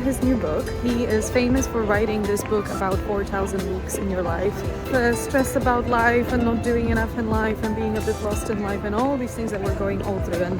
his new book. He is famous for writing this book about 4,000 weeks in your life. Stress about life and not doing enough in life and being a bit lost in life and all these things that we're going all through. And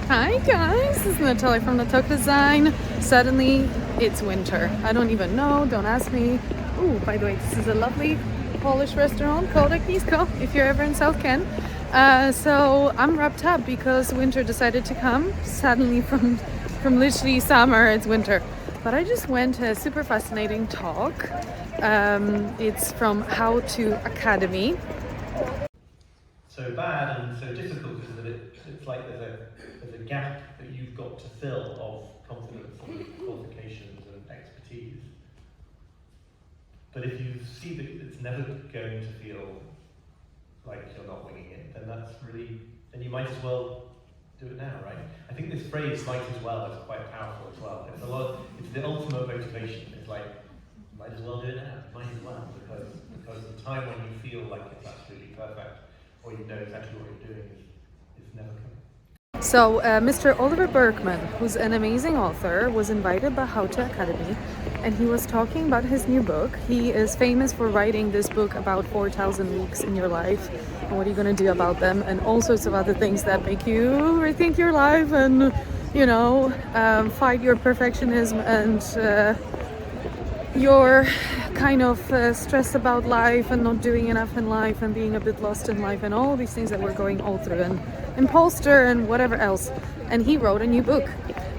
hi guys, this is Natalka from Natalka Design. Suddenly it's winter. I don't even know, don't ask me. Oh, by the way, this is a lovely Polish restaurant called Agnieszko, if you're ever in South Ken. So I'm wrapped up because winter decided to come. Suddenly from literally summer, it's winter. But I just went to a super fascinating talk. It's from How to Academy. So bad and so difficult is that it's like there's a gap that you've got to fill of confidence and qualifications and expertise. But if you see that it's never going to feel like you're not winging it, then you might as well do it now, right? I think this phrase "might as well" is quite powerful as well. It's the ultimate motivation. It's like, might as well do it now, might as well, because the time when you feel like it's absolutely perfect, or you know exactly what you're doing is never coming. So Mr. Oliver Burkeman, who's an amazing author, was invited by How to Academy, and he was talking about his new book. He is famous for writing this book about 4,000 weeks in your life and what are you going to do about them, and all sorts of other things that make you rethink your life and, fight your perfectionism and your kind of stress about life and not doing enough in life and being a bit lost in life and all these things that we're going all through, and imposter and whatever else. And he wrote a new book,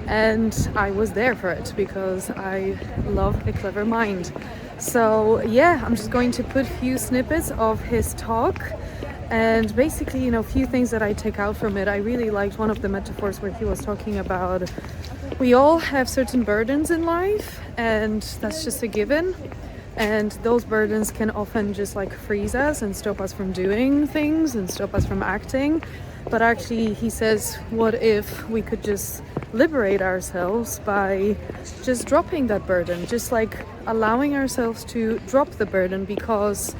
and I was there for it because I love a clever mind. So yeah, I'm just going to put a few snippets of his talk and basically, a few things that I take out from it. I really liked one of the metaphors where he was talking about we all have certain burdens in life, and that's just a given. And those burdens can often just like freeze us and stop us from doing things and stop us from acting. But actually, he says, what if we could just liberate ourselves by just dropping that burden, just like allowing ourselves to drop the burden because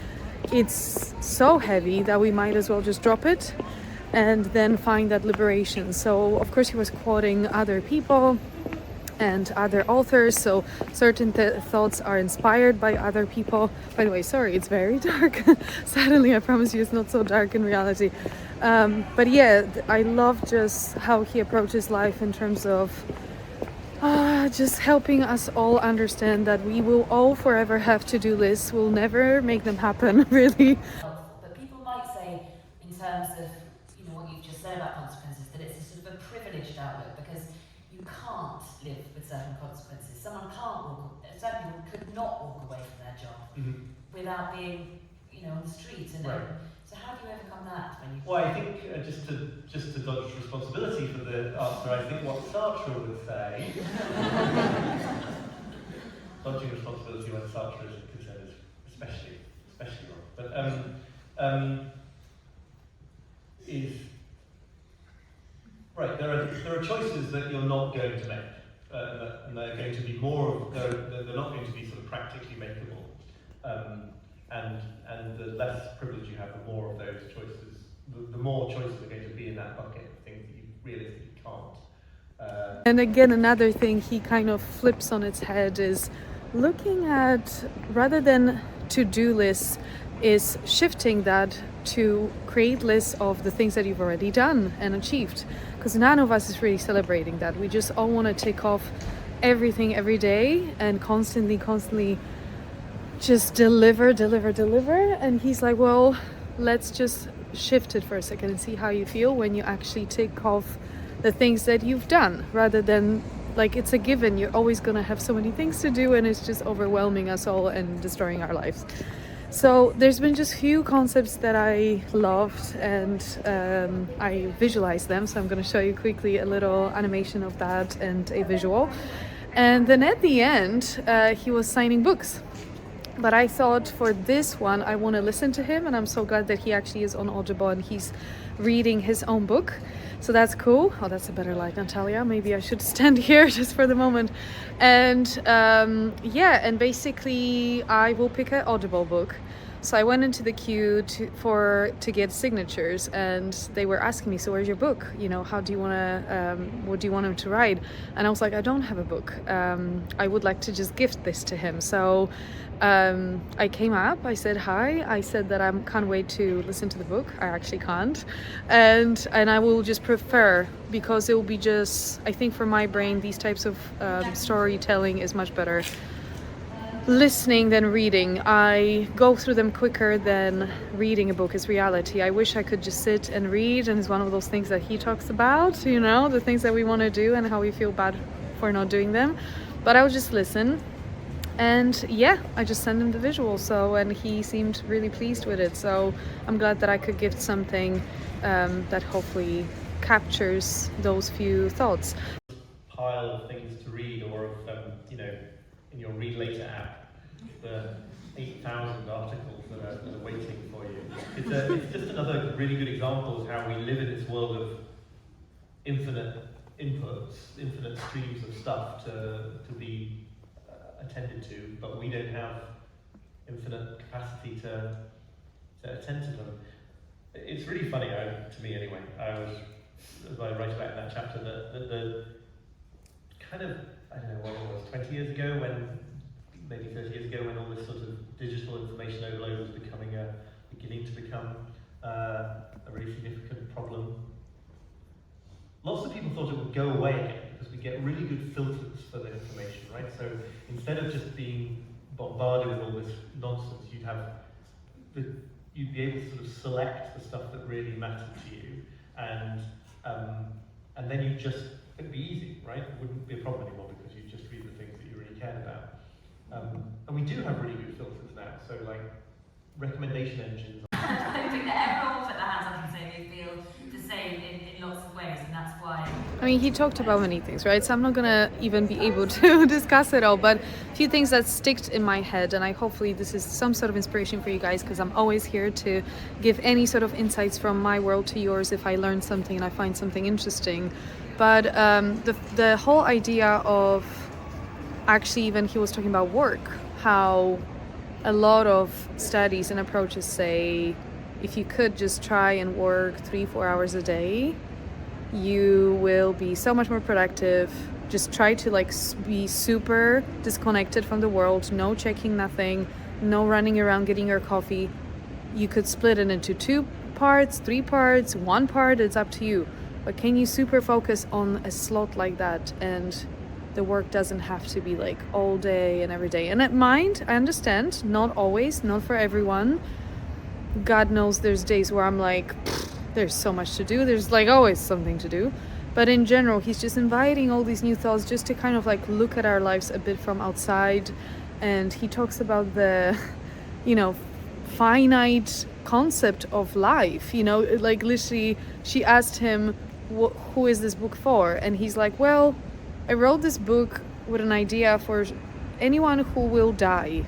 it's so heavy that we might as well just drop it and then find that liberation. So of course he was quoting other people and other authors, so certain thoughts are inspired by other people. By the way, sorry, it's very dark. Suddenly, I promise you it's not so dark in reality. But yeah, I love just how he approaches life in terms of just helping us all understand that we will all forever have to-do lists. We'll never make them happen, really. But people might say, in terms of what you've just said about consequences, that it's a sort of a privileged outlook because you can't live with certain consequences. Someone certain people could not walk away from their job without being, on the street. And right. So how do you overcome that? Well, I think just to dodge responsibility for the answer, I think what Sartre would say, dodging responsibility when Sartre is concerned is especially wrong. But is right. There are choices that you're not going to make, and they're going to be they're not going to be sort of practically makeable. And the less privilege you have, the more of those choices, the more choices are going to be in that bucket of things that you realistically can't. And again, another thing he kind of flips on its head is looking at, rather than to-do lists, is shifting that to create lists of the things that you've already done and achieved. Because none of us is really celebrating that. We just all want to tick off everything every day and constantly just deliver. And he's like, well, let's just shift it for a second and see how you feel when you actually tick off the things that you've done, rather than like it's a given. You're always going to have so many things to do and it's just overwhelming us all and destroying our lives. So there's been just few concepts that I loved, and I visualized them. So I'm going to show you quickly a little animation of that and a visual. And then at the end, he was signing books. But I thought for this one, I want to listen to him, and I'm so glad that he actually is on Audible and he's reading his own book. So that's cool. Oh, that's a better light, Natalia. Maybe I should stand here just for the moment. And yeah, and basically I will pick an Audible book. So I went into the queue to get signatures, and they were asking me, so where's your book? You know, how do you want to, what do you want him to write? And I was like, I don't have a book. I would like to just gift this to him. So I came up, I said hi, I said that I can't wait to listen to the book. I actually can't. And I will just prefer, because it will be just, I think for my brain, these types of storytelling is much better listening than reading. I go through them quicker than reading a book is reality. I wish I could just sit and read, and it's one of those things that he talks about, you know, the things that we want to do and how we feel bad for not doing them. But I would just listen. And yeah, I just sent him the visual, and he seemed really pleased with it. So I'm glad that I could gift something that hopefully captures those few thoughts. Pile of things to read, or of, you know, in your Read Later app, the 8,000 articles that are waiting for you. It's just another really good example of how we live in this world of infinite inputs, infinite streams of stuff to be attended to, but we don't have infinite capacity to attend to them. It's really funny, to me anyway. As I write about in that chapter, that the kind of, I don't know what it was, 20 years ago, maybe 30 years ago, when all this sort of digital information overload was beginning to become a really significant problem. Lots of people thought it would go away again, because we get really good filters for the information, right? So instead of just being bombarded with all this nonsense, you'd be able to sort of select the stuff that really mattered to you, and then it'd be easy, right? It wouldn't be a problem anymore, because you just read the things that you really cared about. And we do have really good filters now, so like recommendation engines. I think that everyone will put their hands up and say they feel the same in lots of ways, and that's why. I mean, he talked about many things, right? So I'm not gonna even be able to discuss it all, but a few things that sticked in my head, and hopefully this is some sort of inspiration for you guys, because I'm always here to give any sort of insights from my world to yours if I learn something and I find something interesting. But the whole idea of, actually, even he was talking about work, how a lot of studies and approaches say if you could just try and work 3-4 hours a day, you will be so much more productive. Just try to be super disconnected from the world, no checking, nothing, no running around getting your coffee. You could split it into 2 parts, 3 parts, 1 part, it's up to you. But can you super focus on a slot like that, and the work doesn't have to be like all day and every day. And I understand, not always, not for everyone. God knows there's days where I'm like, there's so much to do, there's like always something to do. But in general, he's just inviting all these new thoughts just to kind of like look at our lives a bit from outside. And he talks about the, you know, finite concept of life, you know, like literally she asked him, who is this book for? And he's like, well, I wrote this book with an idea for anyone who will die.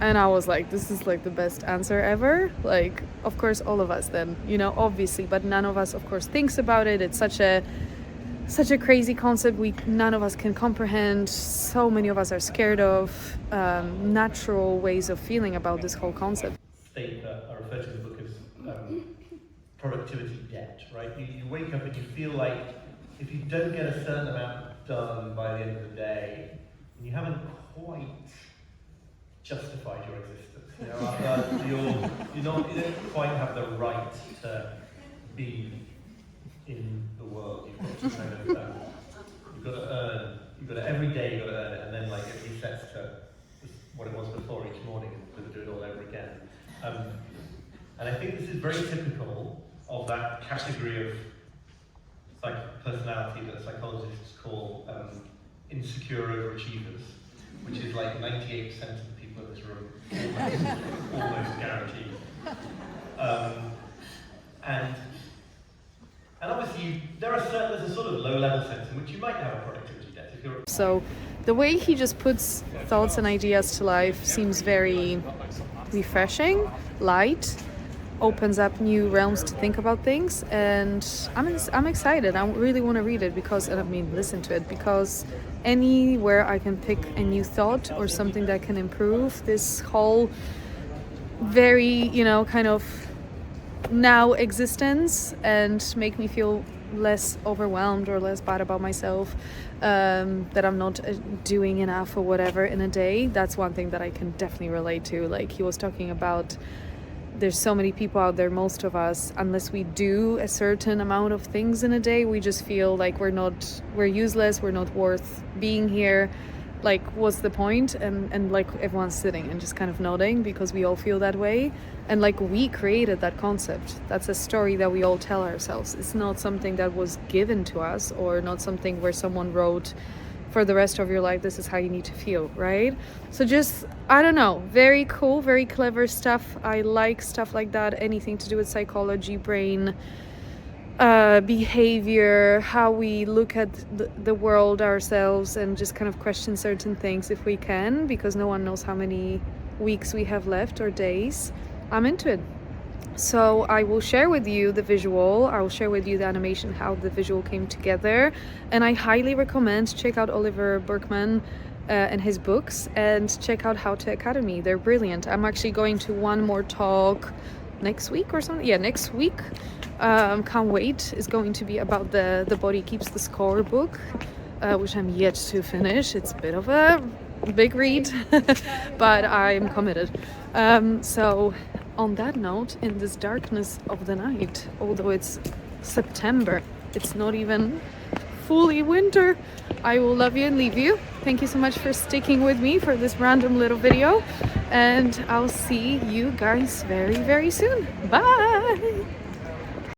And I was like, this is like the best answer ever. Like, of course, all of us then, you know, obviously, but none of us, of course, thinks about it. It's such a crazy concept none of us can comprehend. So many of us are scared of natural ways of feeling about this whole concept. State that I refer to in the book as productivity debt, right? You wake up and you feel like if you don't get a certain amount done by the end of the day, and you haven't quite justified your existence. You know, you don't quite have the right to be in the world. You've got to kind of, you've got to earn. Every day you've got to earn it, and then like it resets to what it was before each morning, and you've got to do it all over again. And I think this is very typical of that category of personality that psychologists call insecure overachievers, which is like 98% of the people in this room, almost guaranteed. And obviously there's a sort of low-level sense in which you might have a productivity debt if you're. So the way he just puts thoughts and ideas to life seems very refreshing, light, opens up new realms to think about things, and I'm excited. I really want to read it because, and I mean listen to it, because anywhere I can pick a new thought or something that can improve this whole very, you know, kind of now existence and make me feel less overwhelmed or less bad about myself, that I'm not doing enough or whatever in a day. That's one thing that I can definitely relate to. Like he was talking about, there's so many people out there, most of us, unless we do a certain amount of things in a day, we just feel like we're useless, we're not worth being here. Like, what's the point? And like everyone's sitting and just kind of nodding because we all feel that way. And like we created that concept. That's a story that we all tell ourselves. It's not something that was given to us, or not something where someone wrote, for the rest of your life this is how you need to feel, right? So just, I don't know, very cool, very clever stuff. I like stuff like that, anything to do with psychology, brain, behavior, how we look at the world, ourselves, and just kind of question certain things if we can, because no one knows how many weeks we have left or days. I'm into it. So I will share with you the visual, I will share with you the animation, how the visual came together, and I highly recommend check out Oliver Burkeman and his books, and check out How to Academy. They're brilliant. I'm actually going to one more talk next week or something. Yeah, next week. Can't wait. It's going to be about the Body Keeps the Score book, which I'm yet to finish. It's a bit of a big read, but I'm committed. So on that note, in this darkness of the night, although it's September, it's not even fully winter, I will love you and leave you. Thank you so much for sticking with me for this random little video, and I'll see you guys very, very soon. Bye!